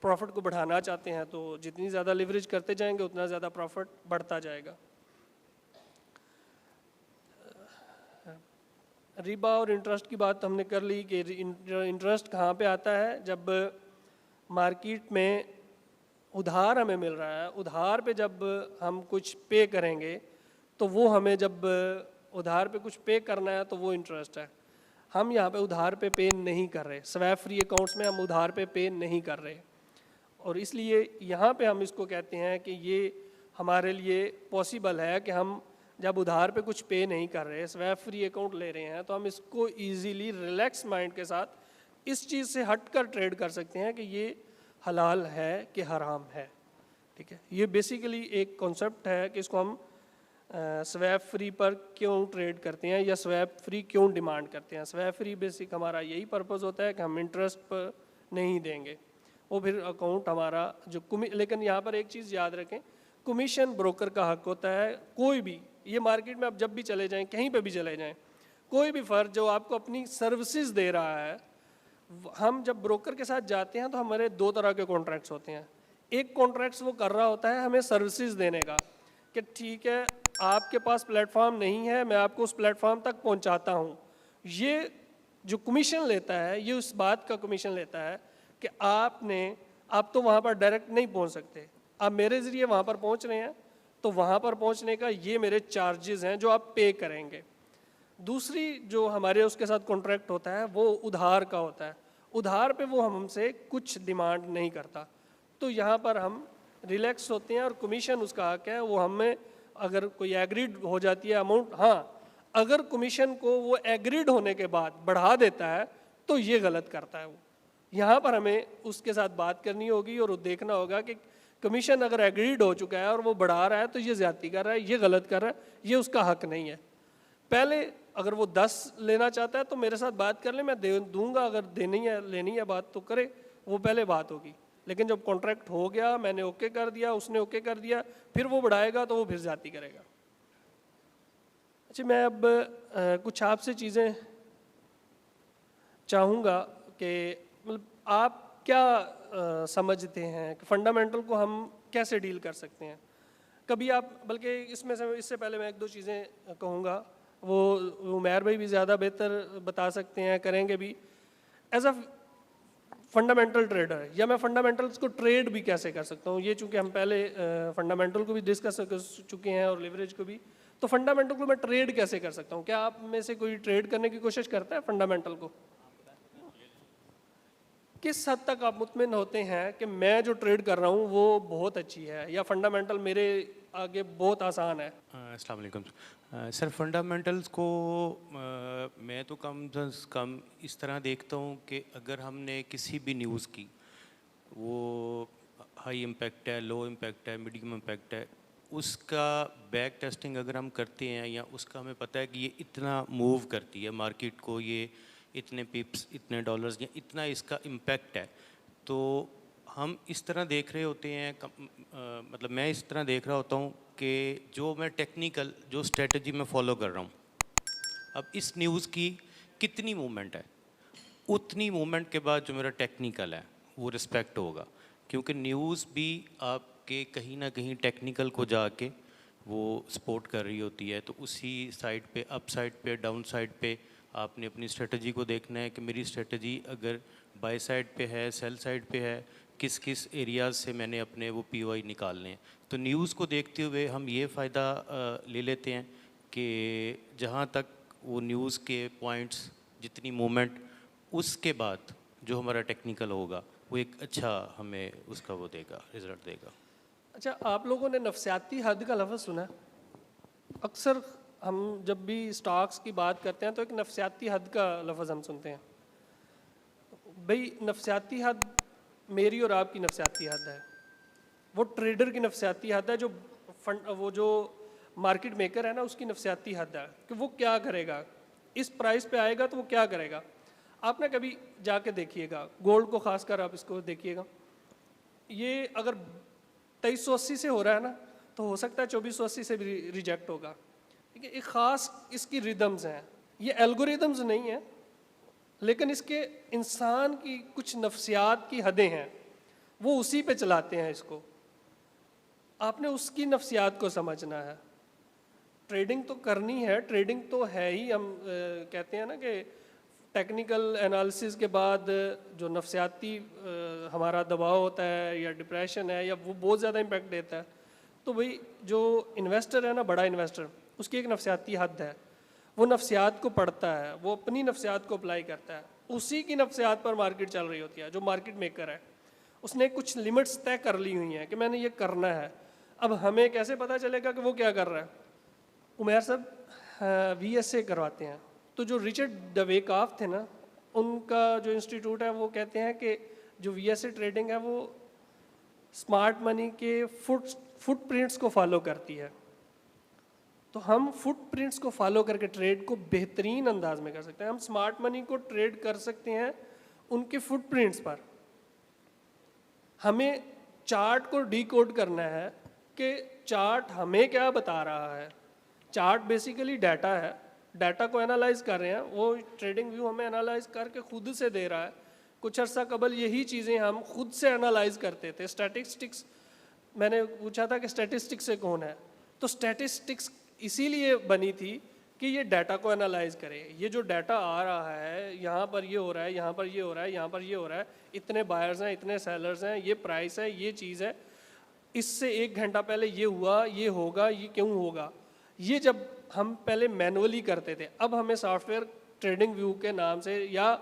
प्रॉफिट को बढ़ाना चाहते हैं तो जितनी ज़्यादा लिवरेज करते जाएंगे उतना ज़्यादा प्रॉफिट बढ़ता जाएगा। रिबा और इंटरेस्ट की बात हमने कर ली कि इंटरेस्ट कहाँ पे आता है? जब मार्केट में उधार हमें मिल रहा है, उधार पे जब हम कुछ पे करेंगे तो वो हमें जब उधार पे कुछ पे करना है तो वो इंटरेस्ट है। हम यहाँ पे उधार पे नहीं कर रहे, स्वैप फ्री अकाउंट्स में हम उधार पे नहीं कर रहे और इसलिए यहाँ पे हम इसको कहते हैं कि ये हमारे लिए पॉसिबल है कि हम जब उधार पे कुछ पे नहीं कर रहे, स्वैप फ्री अकाउंट ले रहे हैं, तो हम इसको इजीली रिलैक्स माइंड के साथ इस चीज़ से हटकर ट्रेड कर सकते हैं कि ये हलाल है कि हराम है। ठीक है, ये बेसिकली एक कॉन्सेप्ट है कि इसको हम स्वैप फ्री पर क्यों ट्रेड करते हैं या स्वैप फ्री क्यों डिमांड करते हैं। स्वैप फ्री बेसिक हमारा यही पर्पस होता है कि हम इंटरेस्ट पर नहीं देंगे, वो फिर अकाउंट हमारा जो लेकिन यहाँ पर एक चीज़ याद रखें, कमीशन ब्रोकर का हक होता है। कोई भी ये मार्केट में आप जब भी चले जाएं, कहीं पे भी चले जाएं, कोई भी फर्म जो आपको अपनी सर्विसेज दे रहा है, हम जब ब्रोकर के साथ जाते हैं तो हमारे दो तरह के कॉन्ट्रैक्ट्स होते हैं। एक कॉन्ट्रैक्ट्स वो कर रहा होता है हमें सर्विसेज देने का, कि ठीक है आपके पास प्लेटफॉर्म नहीं है, मैं आपको उस प्लेटफॉर्म तक पहुंचाता हूं। ये जो कमीशन लेता है, ये उस बात का कमीशन लेता है कि आप तो वहाँ पर डायरेक्ट नहीं पहुँच सकते, आप मेरे ज़रिए वहाँ पर पहुँच रहे हैं, तो वहाँ पर पहुँचने का ये मेरे चार्जेस हैं जो आप पे करेंगे। दूसरी जो हमारे उसके साथ कॉन्ट्रैक्ट होता है वो उधार का होता है। उधार पे वो हमसे कुछ डिमांड नहीं करता, तो यहाँ पर हम रिलैक्स होते हैं और कमीशन उसका हक है। वो हमें अगर कोई एग्रीड हो जाती है अमाउंट, हाँ अगर कमीशन को वो एग्रीड होने के बाद बढ़ा देता है तो ये गलत करता है वो। यहाँ पर हमें उसके साथ बात करनी होगी और देखना होगा कि कमीशन अगर एग्रीड हो चुका है और वो बढ़ा रहा है तो ये ज़्यादती कर रहा है, ये गलत कर रहा है, ये उसका हक नहीं है। पहले अगर वो 10 लेना चाहता है तो मेरे साथ बात कर ले, मैं दे दूंगा, अगर देनी है लेनी है बात तो करे, वो पहले बात होगी। लेकिन जब कॉन्ट्रैक्ट हो गया, मैंने ओके कर दिया, उसने ओके कर दिया, फिर वो बढ़ाएगा तो वो फिर ज़्यादती करेगा। अच्छा, मैं अब कुछ आपसे चीज़ें चाहूँगा कि मतलब आप क्या समझते हैं कि फंडामेंटल को हम कैसे डील कर सकते हैं। कभी आप, बल्कि इसमें से इससे पहले मैं एक दो चीज़ें कहूँगा, वो उमैर भाई भी ज़्यादा बेहतर बता सकते हैं, करेंगे भी। एज अ फंडामेंटल ट्रेडर, या मैं फंडामेंटल्स को ट्रेड भी कैसे कर सकता हूँ, ये चूँकि हम पहले फंडामेंटल को भी डिस्कस कर चुके हैं और लिवरेज को भी, तो फंडामेंटल को मैं ट्रेड कैसे कर सकता हूँ। क्या आप में से कोई ट्रेड करने की कोशिश करता है फंडामेंटल को? किस हद तक आप मुतमिन होते हैं कि मैं जो ट्रेड कर रहा हूँ वो बहुत अच्छी है, या फंडामेंटल मेरे आगे बहुत आसान है? अस्सलाम वालेकुम सर, फंडामेंटल्स को मैं तो कम से कम इस तरह देखता हूँ कि अगर हमने किसी भी न्यूज़ की, वो हाई इम्पैक्ट है, लो इम्पैक्ट है, मीडियम इम्पैक्ट है, उसका बैक टेस्टिंग अगर हम करते हैं या उसका हमें पता है कि ये इतना मूव करती है मार्केट को, ये इतने पिप्स, इतने डॉलर्स, या इतना इसका इम्पैक्ट है, तो हम इस तरह देख रहे होते हैं, मतलब मैं इस तरह देख रहा होता हूँ कि जो मैं टेक्निकल जो स्ट्रेटजी में फॉलो कर रहा हूँ, अब इस न्यूज़ की कितनी मूवमेंट है, उतनी मूवमेंट के बाद जो मेरा टेक्निकल है वो रिस्पेक्ट होगा, क्योंकि न्यूज़ भी आपके कहीं ना कहीं टेक्निकल को जाके वो सपोर्ट कर रही होती है। तो उसी साइड पे, अप साइड पे, डाउन साइड पे आपने अपनी स्ट्रेटजी को देखना है कि मेरी स्ट्रेटजी अगर बाय साइड पे है, सेल साइड पे है, किस किस एरियाज़ से मैंने अपने वो पीओआई निकालने हैं। तो न्यूज़ को देखते हुए हम ये फ़ायदा ले लेते हैं कि जहाँ तक वो न्यूज़ के पॉइंट्स, जितनी मूवमेंट, उसके बाद जो हमारा टेक्निकल होगा वो एक अच्छा हमें उसका वो देगा, रिज़ल्ट देगा। अच्छा, आप लोगों ने नफसियाती हद का लफ्ज़ सुना? अक्सर हम जब भी स्टॉक्स की बात करते हैं तो एक नफसियाती हद का लफ्ज़ हम सुनते हैं। भाई नफसियाती हद मेरी और आपकी नफसियाती हद है, वो ट्रेडर की नफसियाती हद है, वो जो मार्केट मेकर है ना उसकी नफसियाती हद है कि वो क्या करेगा, इस प्राइस पे आएगा तो वो क्या करेगा। आप ना कभी जाके देखिएगा, गोल्ड को खासकर आप इसको देखिएगा, ये अगर 2380 से हो रहा है ना तो हो सकता है 2480 से भी रिजेक्ट होगा। ठीक है, एक ख़ास इसकी रिदम्स हैं, ये एल्गोरिदम्स नहीं है, लेकिन इसके इंसान की कुछ नफ्सियात की हदें हैं, वो उसी पे चलाते हैं इसको। आपने उसकी नफ्सियात को समझना है। ट्रेडिंग तो करनी है, ट्रेडिंग तो है ही, हम कहते हैं ना कि टेक्निकल एनालिसिस के बाद जो नफसियाती हमारा दबाव होता है या डिप्रेशन है या वो बहुत ज़्यादा इम्पैक्ट देता है, तो भाई जो इन्वेस्टर है ना, बड़ा इन्वेस्टर, उसकी एक नफसियाती हद है, वो नफसियात को पढ़ता है, वो अपनी नफसियात को अप्लाई करता है, उसी की नफसियात पर मार्केट चल रही होती है। जो मार्केट मेकर है उसने कुछ लिमिट्स तय कर ली हुई हैं कि मैंने ये करना है। अब हमें कैसे पता चलेगा कि वो क्या कर रहा है? उमैर साहब VSA करवाते हैं, तो जो रिचर्ड डवेकाफ थे ना, उनका जो इंस्टीट्यूट है वो कहते हैं कि जो VSA ट्रेडिंग है वो स्मार्ट मनी के फुटप्रिंट्स को फॉलो करती है। तो हम फुटप्रिंट्स को फॉलो करके ट्रेड को बेहतरीन अंदाज में कर सकते हैं। हम स्मार्ट मनी को ट्रेड कर सकते हैं उनके फुटप्रिंट्स पर। हमें चार्ट को डिकोड करना है कि चार्ट हमें क्या बता रहा है। चार्ट बेसिकली डाटा है, डाटा को एनालाइज कर रहे हैं, वो ट्रेडिंग व्यू हमें एनालाइज करके खुद से दे रहा है। कुछ अर्सा कबल यही चीज़ें हम खुद से एनालाइज करते थे। स्टैटिस्टिक्स, मैंने पूछा था कि स्टैटिस्टिक्स से कौन है, तो स्टैटिस्टिक्स इसीलिए बनी थी कि ये डाटा को एनालाइज करे। ये जो डाटा आ रहा है, यहाँ पर ये हो रहा है, यहाँ पर ये हो रहा है, यहाँ पर ये हो रहा है, इतने बायर्स हैं, इतने सेलर्स हैं, ये प्राइस है, ये चीज़ है, इससे 1 घंटा पहले ये हुआ, ये होगा, ये क्यों होगा। ये जब हम पहले मैनुअली करते थे, अब हमें सॉफ्टवेयर ट्रेडिंग व्यू के नाम से या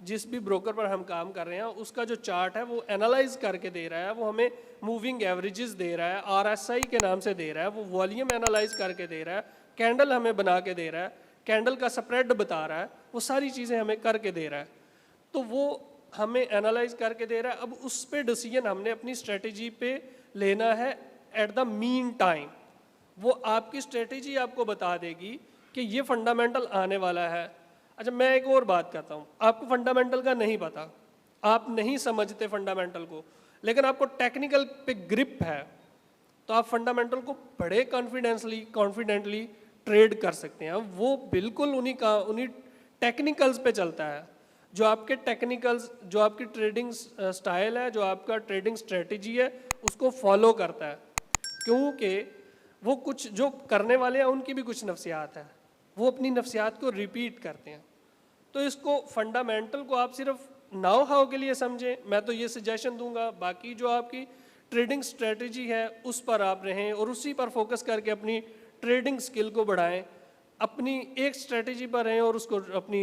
जिस भी ब्रोकर पर हम काम कर रहे हैं उसका जो चार्ट है वो एनालाइज करके दे रहा है। वो हमें मूविंग एवरेजेस दे रहा है, RSI के नाम से दे रहा है, वो वॉल्यूम एनालाइज करके दे रहा है, कैंडल हमें बना के दे रहा है, कैंडल का स्प्रेड बता रहा है, वो सारी चीज़ें हमें करके दे रहा है। तो वो हमें एनालाइज करके दे रहा है। अब उस पे डिसीजन हमने अपनी स्ट्रेटेजी पे लेना है एट द मीन टाइम। वो आपकी स्ट्रेटेजी आपको बता देगी कि ये फंडामेंटल आने वाला है। अच्छा, मैं एक और बात करता हूँ, आपको फंडामेंटल का नहीं पता, आप नहीं समझते फंडामेंटल को, लेकिन आपको टेक्निकल पे ग्रिप है, तो आप फंडामेंटल को बड़े कॉन्फिडेंटली ट्रेड कर सकते हैं। वो बिल्कुल उन्हीं टेक्निकल्स पे चलता है। जो आपके टेक्निकल्स, जो आपकी ट्रेडिंग स्टाइल है, जो आपका ट्रेडिंग स्ट्रेटेजी है, उसको फॉलो करता है। क्योंकि वो कुछ जो करने वाले हैं उनकी भी कुछ नफ्सियात है, वो अपनी नफ्सियात को रिपीट करते हैं। तो इसको फंडामेंटल को आप सिर्फ नाउ हाउ के लिए समझें, मैं तो ये सजेशन दूंगा। बाकी जो आपकी ट्रेडिंग स्ट्रेटजी है उस पर आप रहें और उसी पर फोकस करके अपनी ट्रेडिंग स्किल को बढ़ाएं। अपनी एक स्ट्रेटजी पर रहें और उसको अपनी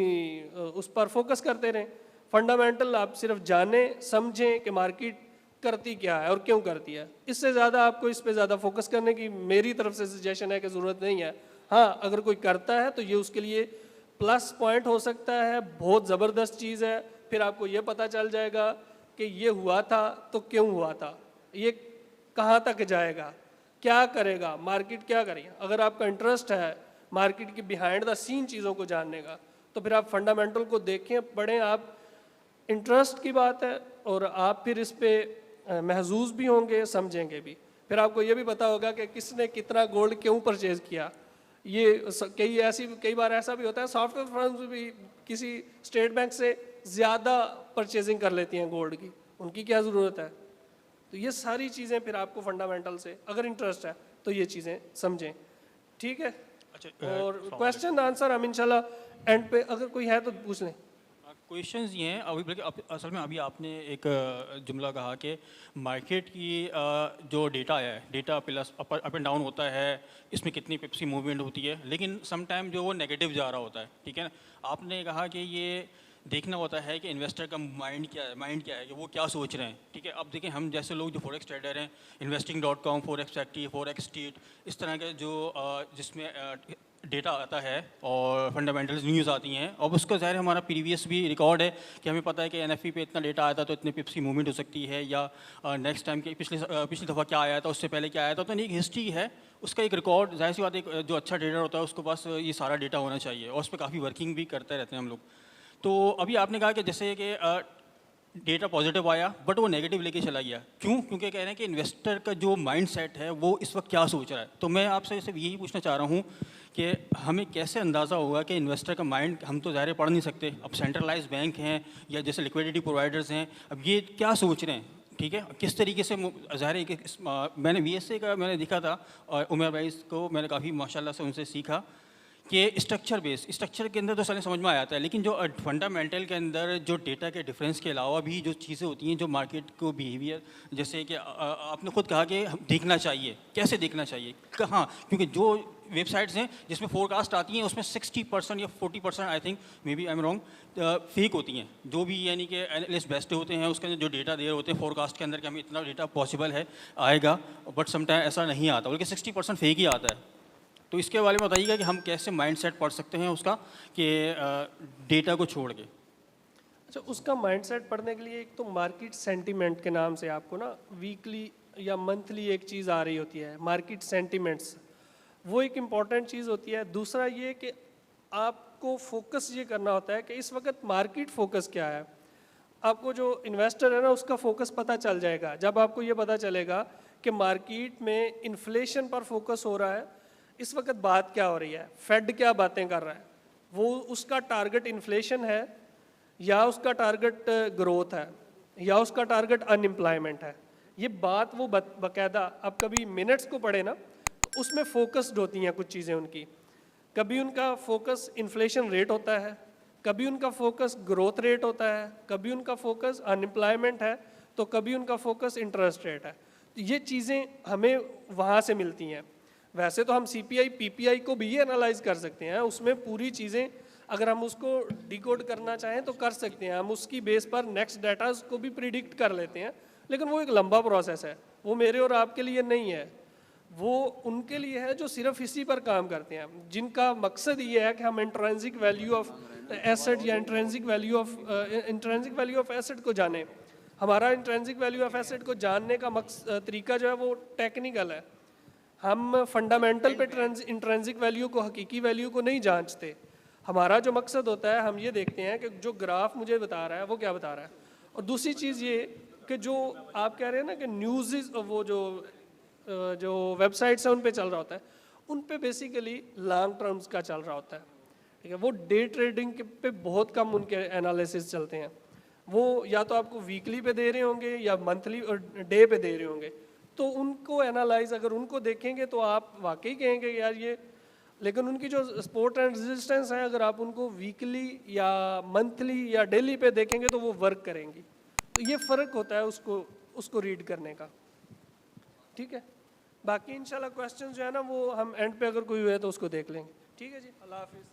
उस पर फोकस करते रहें। फंडामेंटल आप सिर्फ जानें, समझें कि मार्केट करती क्या है और क्यों करती है। इससे ज़्यादा आपको इस पे ज़्यादा फोकस करने की मेरी तरफ से सजेशन है कि ज़रूरत नहीं है। हाँ, अगर कोई करता है तो ये उसके लिए प्लस पॉइंट हो सकता है, बहुत ज़बरदस्त चीज़ है। फिर आपको ये पता चल जाएगा कि ये हुआ था तो क्यों हुआ था, ये कहाँ तक जाएगा, क्या करेगा, मार्केट क्या करेगी। अगर आपका इंटरेस्ट है मार्केट की बिहाइंड द सीन चीज़ों को जानने का, तो फिर आप फंडामेंटल को देखें, पढ़ें। आप इंटरेस्ट की बात है और आप फिर इस पर महजूज भी होंगे, समझेंगे भी। फिर आपको ये भी पता होगा कि किसने कितना गोल्ड क्यों परचेज़ किया। ये कई बार ऐसा भी होता है, सॉफ्टवेयर फर्म्स भी किसी स्टेट बैंक से ज़्यादा परचेजिंग कर लेती हैं गोल्ड की, उनकी क्या ज़रूरत है। तो ये सारी चीज़ें फिर आपको फंडामेंटल से अगर इंटरेस्ट है तो ये चीज़ें समझें, ठीक है। अच्छा, और क्वेश्चन आंसर हम इंशाल्लाह एंड पे अगर कोई है तो पूछ लें। क्वेश्चंस ये हैं अभी, बल्कि असल में अभी आपने एक जुमला कहा कि मार्केट की जो डेटा है, data plus up and down होता है, इसमें कितनी पिप्सी मूवमेंट होती है, लेकिन सम टाइम जो वो नेगेटिव जा रहा होता है, ठीक है ना। आपने कहा कि ये देखना होता है कि इन्वेस्टर का माइंड क्या है कि वो क्या सोच रहे हैं, ठीक है। अब देखें, हम जैसे लोग जो फॉरेक्स ट्रेडर हैं, investing.com, forex active, forex street, इस तरह के जो जिसमें डेटा आता है और फंडामेंटल्स न्यूज़ आती हैं, और उसका ज़ाहिर हमारा प्रीवियस भी रिकॉर्ड है कि हमें पता है कि NFE पे इतना डेटा आया था तो इतने पिप्स की मूवमेंट हो सकती है, या नेक्स्ट टाइम के पिछली दफ़ा क्या आया था, उससे पहले क्या आया था। तो एक हिस्ट्री है, उसका एक रिकॉर्ड, जाहिर सी बात है जो अच्छा ट्रेडर होता है उसके पास ये सारा डेटा होना चाहिए, और उस पर काफ़ी वर्किंग भी करते रहते हैं हम लोग। तो अभी आपने कहा कि जैसे कि डेटा पॉजिटिव आया बट वो नेगेटिव लेके चला गया, क्यों? क्योंकि कह रहे हैं कि इन्वेस्टर का जो माइंड सेट है वो इस वक्त क्या सोच रहा है। तो मैं आपसे सिर्फ यही पूछना चाह रहा हूँ कि हमें कैसे अंदाज़ा होगा कि इन्वेस्टर का माइंड, हम तो ज़ाहिर पढ़ नहीं सकते, अब सेंट्रलाइज बैंक हैं या जैसे लिक्विडिटी प्रोवाइडर्स हैं, अब ये क्या सोच रहे हैं, ठीक है, किस तरीके से। ज़ाहिर है कि मैंने VSA का मैंने देखा था और उमर भाई को मैंने काफ़ी माशाल्लाह से उनसे सीखा कि स्ट्रक्चर के अंदर तो सारे समझ में आ जाता है, लेकिन जो फंडामेंटल के अंदर जो डेटा के डिफरेंस के अलावा भी जो चीज़ें होती हैं, जो मार्केट को बिहेवियर, जैसे कि आपने खुद कहा कि देखना चाहिए, कैसे देखना चाहिए, कहाँ, क्योंकि जो वेबसाइट्स हैं जिसमें फोरकास्ट आती हैं उसमें 60% या 40% I think, maybe I am wrong, fake होती हैं। जो भी यानी कि एनालिस्ट बेस्ट होते हैं उसके अंदर जो डेटा दे रहे होते हैं फोरकास्ट के अंदर कि हमें इतना डेटा पॉसिबल है आएगा, बट समटाइम ऐसा नहीं आता, बल्कि 60% फेक ही आता है। तो इसके बारे में बताइएगा कि हम कैसे माइंडसेट पढ़ सकते हैं उसका, कि डेटा को छोड़ के। अच्छा, उसका माइंडसेट पढ़ने के लिए एक तो मार्केट सेंटीमेंट के नाम से आपको ना वीकली या मंथली एक चीज़ आ रही होती है, मार्केट सेंटीमेंट्स। वो एक इम्पॉर्टेंट चीज़ होती है। दूसरा ये कि आपको फोकस ये करना होता है कि इस वक्त मार्केट फोकस क्या है। आपको जो इन्वेस्टर है ना उसका फोकस पता चल जाएगा जब आपको ये पता चलेगा कि मार्केट में इन्फ्लेशन पर फोकस हो रहा है, इस वक्त बात क्या हो रही है, फेड क्या बातें कर रहा है, वो उसका टारगेट इन्फ्लेशन है या उसका टारगेट ग्रोथ है या उसका टारगेट अनएम्प्लॉयमेंट है। ये बात वो बाकायदा आप कभी मिनट्स को पढ़े ना तो उसमें फोकस्ड होती हैं कुछ चीज़ें उनकी। कभी उनका फोकस इन्फ्लेशन रेट होता है, कभी उनका फोकस ग्रोथ रेट होता है, कभी उनका फोकस अनएम्प्लॉयमेंट है, तो कभी उनका फोकस इंटरेस्ट रेट है। तो ये चीज़ें हमें वहाँ से मिलती हैं। वैसे तो हम CPI PPI को भी एनालाइज कर सकते हैं, उसमें पूरी चीज़ें अगर हम उसको डिकोड करना चाहें तो कर सकते हैं, हम उसकी बेस पर नेक्स्ट डाटा को भी प्रिडिक्ट कर लेते हैं, लेकिन वो एक लंबा प्रोसेस है, वो मेरे और आपके लिए नहीं है, वो उनके लिए है जो सिर्फ इसी पर काम करते हैं, जिनका मकसद ये है कि हम इंट्रिंसिक वैल्यू ऑफ एसेट या इंट्रिंसिक वैल्यू ऑफ एसेट को जानें। हमारा इंट्रिंसिक वैल्यू ऑफ एसेट को जानने का तरीका जो है वो टेक्निकल है। हम फंडामेंटल पे इंट्रिंसिक वैल्यू को, हकीकी वैल्यू को नहीं जांचते। हमारा जो मकसद होता है, हम ये देखते हैं कि जो ग्राफ मुझे बता रहा है वो क्या बता रहा है। और दूसरी चीज़ ये कि जो आप कह रहे हैं ना कि न्यूज़, वो जो वेबसाइट्स हैं उन पे चल रहा होता है, उन पे बेसिकली लॉन्ग टर्म्स का चल रहा होता है, ठीक है। वो डे ट्रेडिंग पे बहुत कम उनके एनालिसिस चलते हैं। वो या तो आपको वीकली पे दे रहे होंगे या मंथली और डे पे दे रहे होंगे, तो उनको एनालाइज अगर उनको देखेंगे तो आप वाकई कहेंगे यार ये, लेकिन उनकी जो सपोर्ट एंड रेजिस्टेंस है अगर आप उनको वीकली या मंथली या डेली पे देखेंगे तो वो वर्क करेंगी। तो ये फ़र्क होता है उसको रीड करने का, ठीक है। बाकी इंशाल्लाह क्वेश्चन जो है ना वो हम एंड पे अगर कोई हुए तो उसको देख लेंगे, ठीक है जी। अल्लाह हाफिज़।